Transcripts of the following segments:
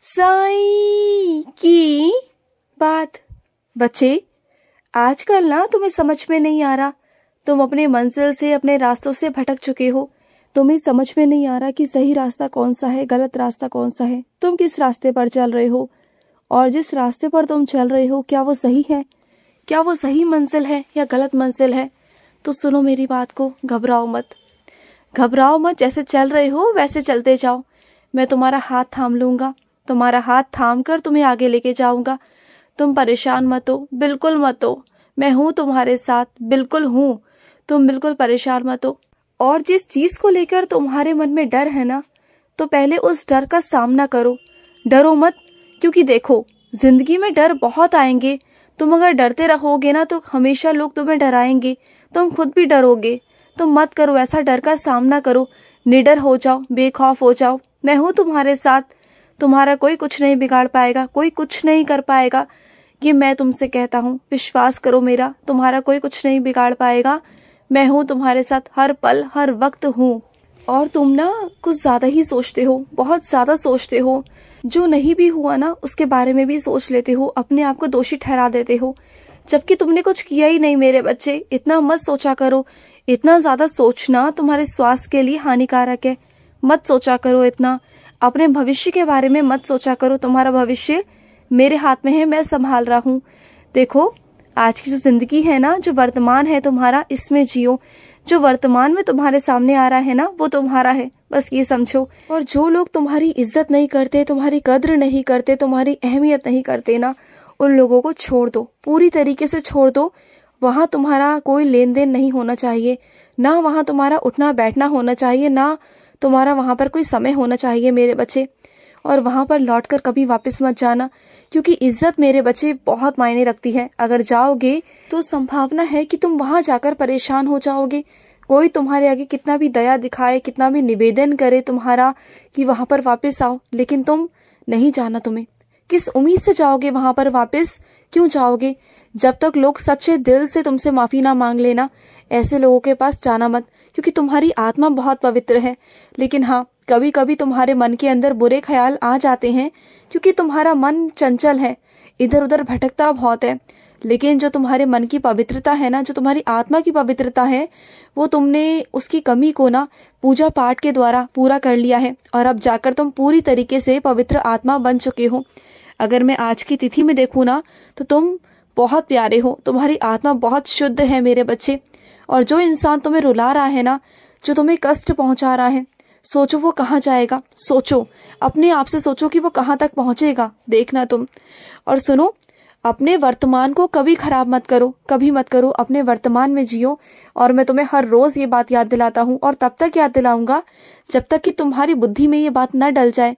साईं की बात। बच्चे, आजकल ना तुम्हें समझ में नहीं आ रहा, तुम अपने मंजिल से, अपने रास्तों से भटक चुके हो। तुम्हें समझ में नहीं आ रहा कि सही रास्ता कौन सा है, गलत रास्ता कौन सा है। तुम किस रास्ते पर चल रहे हो और जिस रास्ते पर तुम चल रहे हो क्या वो सही है, क्या वो सही मंजिल है या गलत मंजिल है। तो सुनो मेरी बात को, घबराओ मत, घबराओ मत। जैसे चल रहे हो वैसे चलते जाओ। मैं तुम्हारा हाथ थाम लूंगा, तुम्हारा हाथ थाम कर तुम्हें आगे लेके जाऊंगा। तुम परेशान मत हो, बिल्कुल मत हो। मैं हूं तुम्हारे साथ, बिल्कुल हूं। तुम बिल्कुल परेशान मत हो। और जिस चीज को लेकर तुम्हारे मन में डर है ना, तो पहले उस डर का सामना करो। डरो मत, क्योंकि देखो जिंदगी में डर बहुत आएंगे। तुम अगर डरते रहोगे ना तो हमेशा लोग तुम्हें डराएंगे, तुम खुद भी डरोगे। तुम मत करो ऐसा, डर का सामना करो, निडर हो जाओ, बेखौफ हो जाओ। मैं हूं तुम्हारे साथ, तुम्हारा कोई कुछ नहीं बिगाड़ पाएगा, कोई कुछ नहीं कर पाएगा। ये मैं तुमसे कहता हूँ, विश्वास करो मेरा, तुम्हारा कोई कुछ नहीं बिगाड़ पाएगा। मैं हूँ तुम्हारे साथ, हर पल हर वक्त हूँ। और तुम ना कुछ ज्यादा ही सोचते हो, बहुत ज्यादा सोचते हो। जो नहीं भी हुआ ना उसके बारे में भी सोच लेते हो, अपने आप को दोषी ठहरा देते हो, जबकि तुमने कुछ किया ही नहीं। मेरे बच्चे, इतना मत सोचा करो। इतना ज्यादा सोचना तुम्हारे स्वास्थ्य के लिए हानिकारक है। मत सोचा करो इतना, अपने भविष्य के बारे में मत सोचा करो। तुम्हारा भविष्य मेरे हाथ में है, मैं संभाल रहा हूँ। देखो, आज की जो जिंदगी है ना, जो वर्तमान है तुम्हारा, इसमें जियो। जो वर्तमान में तुम्हारे सामने आ रहा है ना, वो तुम्हारा है, बस ये समझो। और जो लोग तुम्हारी इज्जत नहीं करते, तुम्हारी कद्र नहीं करते, तुम्हारी अहमियत नहीं करते ना, उन लोगों को छोड़ दो, पूरी तरीके से छोड़ दो। वहां तुम्हारा कोई लेन देन नहीं होना चाहिए, ना वहां तुम्हारा उठना बैठना होना चाहिए, ना तुम्हारा वहां पर कोई समय होना चाहिए मेरे बच्चे। और वहां पर लौटकर कभी वापस मत जाना, क्योंकि इज्जत मेरे बच्चे बहुत मायने रखती है। अगर जाओगे तो संभावना है कि तुम वहां जाकर परेशान हो जाओगे। कोई तुम्हारे आगे कितना भी दया दिखाए, कितना भी निवेदन करे तुम्हारा कि वहां पर वापस आओ, लेकिन तुम नहीं जाना। तुम्हें किस उम्मीद से जाओगे वहां पर वापस, क्यों जाओगे? जब तक लोग सच्चे दिल से तुमसे माफी ना मांग लेना, ऐसे लोगों के पास जाना मत, क्योंकि तुम्हारी आत्मा बहुत पवित्र है। लेकिन हाँ, कभी कभी तुम्हारे मन के अंदर बुरे ख्याल आ जाते हैं, क्योंकि तुम्हारा मन चंचल है, इधर उधर भटकता बहुत है। लेकिन जो तुम्हारे मन की पवित्रता है ना, जो तुम्हारी आत्मा की पवित्रता है, वो तुमने उसकी कमी को ना पूजा पाठ के द्वारा पूरा कर लिया है। और अब जाकर तुम पूरी तरीके से पवित्र आत्मा बन चुके हो। अगर मैं आज की तिथि में देखूँ ना, तो तुम बहुत प्यारे हो, तुम्हारी आत्मा बहुत शुद्ध है मेरे बच्चे। और जो इंसान तुम्हें रुला रहा है ना, जो तुम्हें कष्ट पहुंचा रहा है, सोचो वो कहाँ जाएगा। सोचो, अपने आप से सोचो कि वो कहाँ तक पहुंचेगा, देखना तुम। और सुनो, अपने वर्तमान को कभी खराब मत करो, कभी मत करो। अपने वर्तमान में जियो। और मैं तुम्हें हर रोज ये बात याद दिलाता हूँ, और तब तक याद दिलाऊंगा जब तक कि तुम्हारी बुद्धि में ये बात न डल जाए।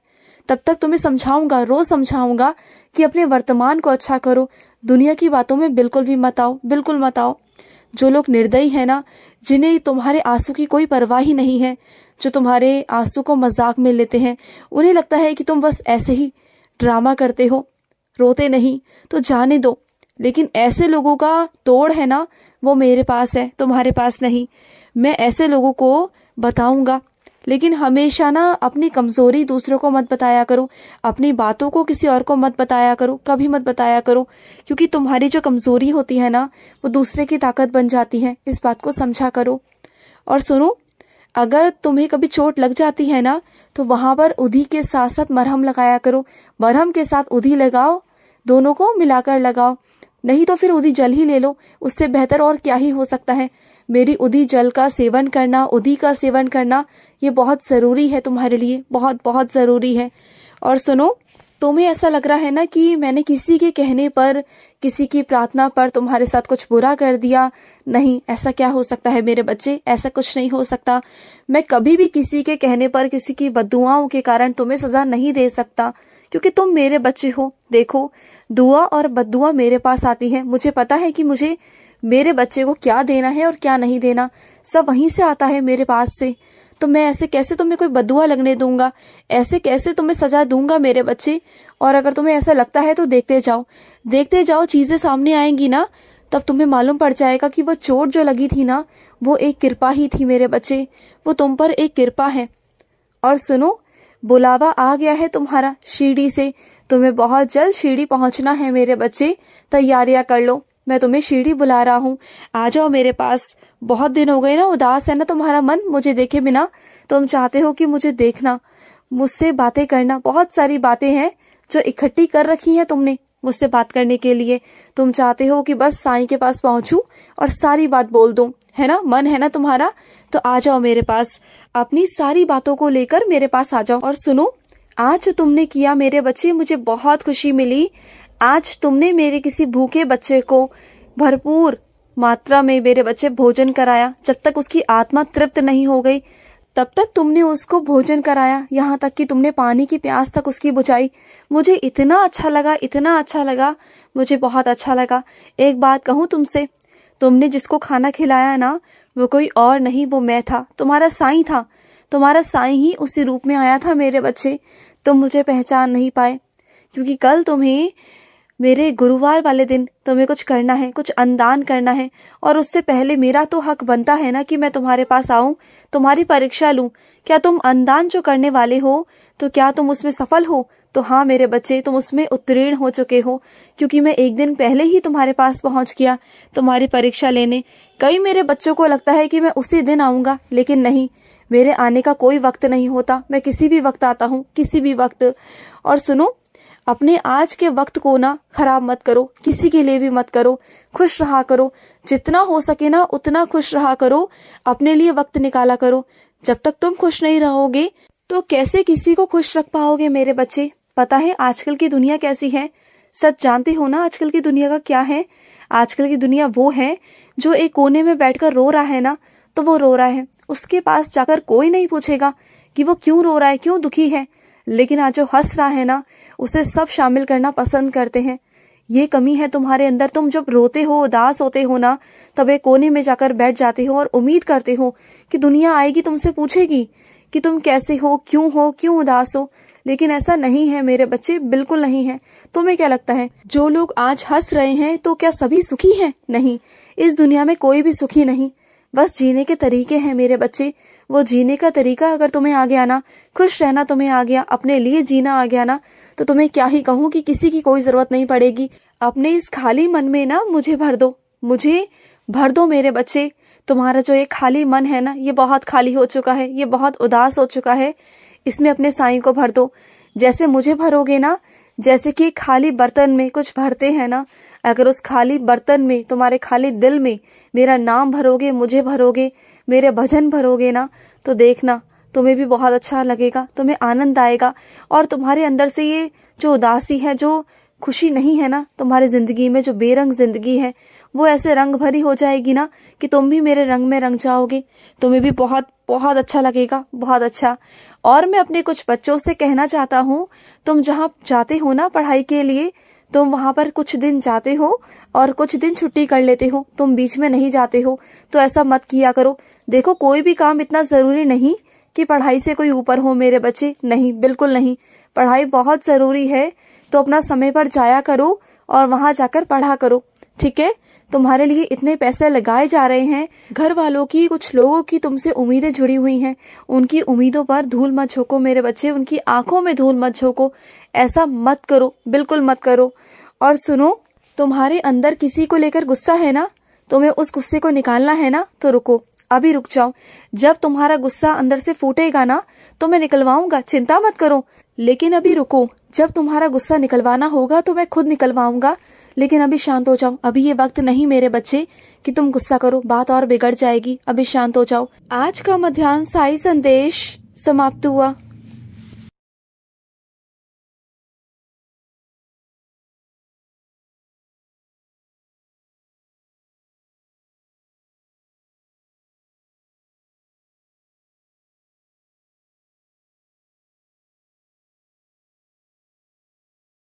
तब तक तुम्हें समझाऊंगा, रोज समझाऊंगा कि अपने वर्तमान को अच्छा करो। दुनिया की बातों में बिल्कुल भी मत आओ, बिल्कुल मत आओ। जो लोग निर्दयी है ना, जिन्हें तुम्हारे आंसू की कोई परवाह ही नहीं है, जो तुम्हारे आंसू को मजाक में लेते हैं, उन्हें लगता है कि तुम बस ऐसे ही ड्रामा करते हो, रोते नहीं, तो जाने दो। लेकिन ऐसे लोगों का तोड़ है ना, वो मेरे पास है, तुम्हारे पास नहीं। मैं ऐसे लोगों को बताऊंगा। लेकिन हमेशा ना अपनी कमजोरी दूसरों को मत बताया करो, अपनी बातों को किसी और को मत बताया करो, कभी मत बताया करो। क्योंकि तुम्हारी जो कमजोरी होती है ना, वो दूसरे की ताकत बन जाती है। इस बात को समझा करो। और सुनो, अगर तुम्हें कभी चोट लग जाती है ना, तो वहां पर उधी के साथ साथ मरहम लगाया करो। मरहम के साथ उधी लगाओ, दोनों को मिलाकर लगाओ। नहीं तो फिर उधी जल ही ले लो, उससे बेहतर और क्या ही हो सकता है। मेरी उधी जल का सेवन करना, उधी का सेवन करना, ये बहुत जरूरी है तुम्हारे लिए, बहुत बहुत जरूरी है। और सुनो, तुम्हें ऐसा लग रहा है ना कि मैंने किसी के कहने पर, किसी की प्रार्थना पर तुम्हारे साथ कुछ बुरा कर दिया। नहीं, ऐसा क्या हो सकता है मेरे बच्चे, ऐसा कुछ नहीं हो सकता। मैं कभी भी किसी के कहने पर, किसी की बद्दुआओं के कारण तुम्हें सजा नहीं दे सकता, क्योंकि तुम मेरे बच्चे हो। देखो, दुआ और बद्दुआ मेरे पास आती है। मुझे पता है कि मुझे मेरे बच्चे को क्या देना है और क्या नहीं देना, सब वहीं से आता है मेरे पास से। तो मैं ऐसे कैसे तुम्हें कोई बद्दुआ लगने दूंगा, ऐसे कैसे तुम्हें सजा दूंगा मेरे बच्चे। और अगर तुम्हें ऐसा लगता है तो देखते जाओ, देखते जाओ, चीजें सामने आएंगी ना, तब तुम्हें मालूम पड़ जाएगा कि वो चोट जो लगी थी ना, वो एक कृपा ही थी मेरे बच्चे, वो तुम पर एक कृपा है। और सुनो, बुलावा आ गया है तुम्हारा शिरडी से। तुम्हें बहुत जल्द शिरडी पहुंचना है मेरे बच्चे, तैयारियां कर लो। मैं तुम्हें शिरडी बुला रहा हूँ, आ जाओ मेरे पास। बहुत दिन हो गए ना, उदास है ना तुम्हारा मन मुझे देखे बिना। तुम चाहते हो कि मुझे देखना, मुझसे बातें करना। बहुत सारी बातें हैं जो इकट्ठी कर रखी हैं तुमने मुझसे बात करने के लिए। तुम चाहते हो कि बस साईं के पास पहुंचूं और सारी बात बोल दूं, है ना? मन है ना तुम्हारा? तो आ जाओ मेरे पास, अपनी सारी बातों को लेकर मेरे पास आ जाओ। और सुनो, आज जो तुमने किया मेरे बच्चे, मुझे बहुत खुशी मिली। आज तुमने मेरे किसी भूखे बच्चे को भरपूर मात्रा में मेरे बच्चे भोजन कराया। जब तक उसकी आत्मा तृप्त नहीं हो गई तब तक तुमने उसको भोजन कराया, यहाँ तक कि तुमने पानी की प्यास तक उसकी बुझाई। मुझे इतना अच्छा लगा, इतना अच्छा लगा, मुझे बहुत अच्छा लगा। एक बात कहूँ तुमसे, तुमने जिसको खाना खिलाया ना, वो कोई और नहीं, वो मैं था, तुम्हारा साईं था। तुम्हारा साईं ही उसी रूप में आया था मेरे बच्चे। तुम मुझे पहचान नहीं पाए क्योंकि कल तुम्हें, मेरे गुरुवार वाले दिन तुम्हें कुछ करना है, कुछ अन्नदान करना है। और उससे पहले मेरा तो हक बनता है ना कि मैं तुम्हारे पास आऊं, तुम्हारी परीक्षा लूं। क्या तुम अन्नदान जो करने वाले हो, तो क्या तुम उसमें सफल हो? तो हाँ मेरे बच्चे, तुम उसमें उत्तीर्ण हो चुके हो, क्योंकि मैं एक दिन पहले ही तुम्हारे पास पहुंच गया तुम्हारी परीक्षा लेने। कई मेरे बच्चों को लगता है कि मैं उसी दिन आऊंगा, लेकिन नहीं, मेरे आने का कोई वक्त नहीं होता। मैं किसी भी वक्त आता हूँ, किसी भी वक्त। और सुनो, अपने आज के वक्त को ना खराब मत करो, किसी के लिए भी मत करो। खुश रहा करो, जितना हो सके ना उतना खुश रहा करो। अपने लिए वक्त निकाला करो। जब तक तुम खुश नहीं रहोगे तो कैसे किसी को खुश रख पाओगे मेरे बच्चे? पता है आजकल की दुनिया कैसी है? सच जानते हो ना आजकल की दुनिया का क्या है? आजकल की दुनिया वो है जो एक कोने में बैठकर रो रहा है ना, तो वो रो रहा है, उसके पास जाकर कोई नहीं पूछेगा कि वो क्यों रो रहा है, क्यों दुखी है। लेकिन आज जो हंस रहा है ना, उसे सब शामिल करना पसंद करते हैं। ये कमी है तुम्हारे अंदर। तुम जब रोते हो, उदास होते हो ना, तब एक कोने में जाकर बैठ जाते हो और उम्मीद करते हो कि दुनिया आएगी, तुमसे पूछेगी कि तुम कैसे हो, क्यों उदास हो। लेकिन ऐसा नहीं है मेरे बच्चे, बिल्कुल नहीं है। तुम्हें क्या लगता है जो लोग आज हंस रहे हैं तो क्या सभी सुखी हैं? नहीं, इस दुनिया में कोई भी सुखी नहीं। बस जीने के तरीके हैं मेरे बच्चे। वो जीने का तरीका अगर तुम्हें आ गया ना, खुश रहना तुम्हें आ गया, अपने लिए जीना आ गया ना, तो तुम्हें क्या ही कहूँ कि किसी की कोई जरूरत नहीं पड़ेगी। अपने इस खाली मन में ना मुझे भर दो, मुझे भर दो मेरे बच्चे। तुम्हारा जो ये खाली मन है ना, ये बहुत खाली हो चुका है, ये बहुत उदास हो चुका है। इसमें अपने साईं को भर दो। जैसे मुझे भरोगे ना, जैसे कि खाली बर्तन में कुछ भरते हैं ना, अगर उस खाली बर्तन में, तुम्हारे खाली दिल में मेरा नाम भरोगे, मुझे भरोगे, मेरे भजन भरोगे ना, तो देखना तुम्हें भी बहुत अच्छा लगेगा, तुम्हें आनंद आएगा। और तुम्हारे अंदर से ये जो उदासी है, जो खुशी नहीं है ना तुम्हारी जिंदगी में, जो बेरंग जिंदगी है, वो ऐसे रंग भरी हो जाएगी ना कि तुम भी मेरे रंग में रंग जाओगे। तुम्हें भी बहुत बहुत अच्छा लगेगा, बहुत अच्छा। और मैं अपने कुछ बच्चों से कहना चाहता हूँ, तुम जहाँ जाते हो ना पढ़ाई के लिए, तुम वहां पर कुछ दिन जाते हो और कुछ दिन छुट्टी कर लेते हो, तुम बीच में नहीं जाते हो। तो ऐसा मत किया करो। देखो, कोई भी काम इतना जरूरी नहीं कि पढ़ाई से कोई ऊपर हो मेरे बच्चे, नहीं, बिल्कुल नहीं। पढ़ाई बहुत जरूरी है, तो अपना समय पर जाया करो और वहां जाकर पढ़ा करो, ठीक है? तुम्हारे लिए इतने पैसे लगाए जा रहे हैं, घर वालों की, कुछ लोगों की तुमसे उम्मीदें जुड़ी हुई हैं। उनकी उम्मीदों पर धूल मत झोंको मेरे बच्चे, उनकी आंखों में धूल मत झोंको। ऐसा मत करो, बिल्कुल मत करो। और सुनो, तुम्हारे अंदर किसी को लेकर गुस्सा है ना, तुम्हें उस गुस्से को निकालना है ना, तो रुको, अभी रुक जाओ। जब तुम्हारा गुस्सा अंदर से फूटेगा ना, तो मैं निकलवाऊंगा, चिंता मत करो। लेकिन अभी रुको, जब तुम्हारा गुस्सा निकलवाना होगा तो मैं खुद निकलवाऊंगा। लेकिन अभी शांत हो जाओ, अभी ये वक्त नहीं मेरे बच्चे कि तुम गुस्सा करो, बात और बिगड़ जाएगी। अभी शांत हो जाओ। आज का मध्याह्न साई संदेश समाप्त हुआ।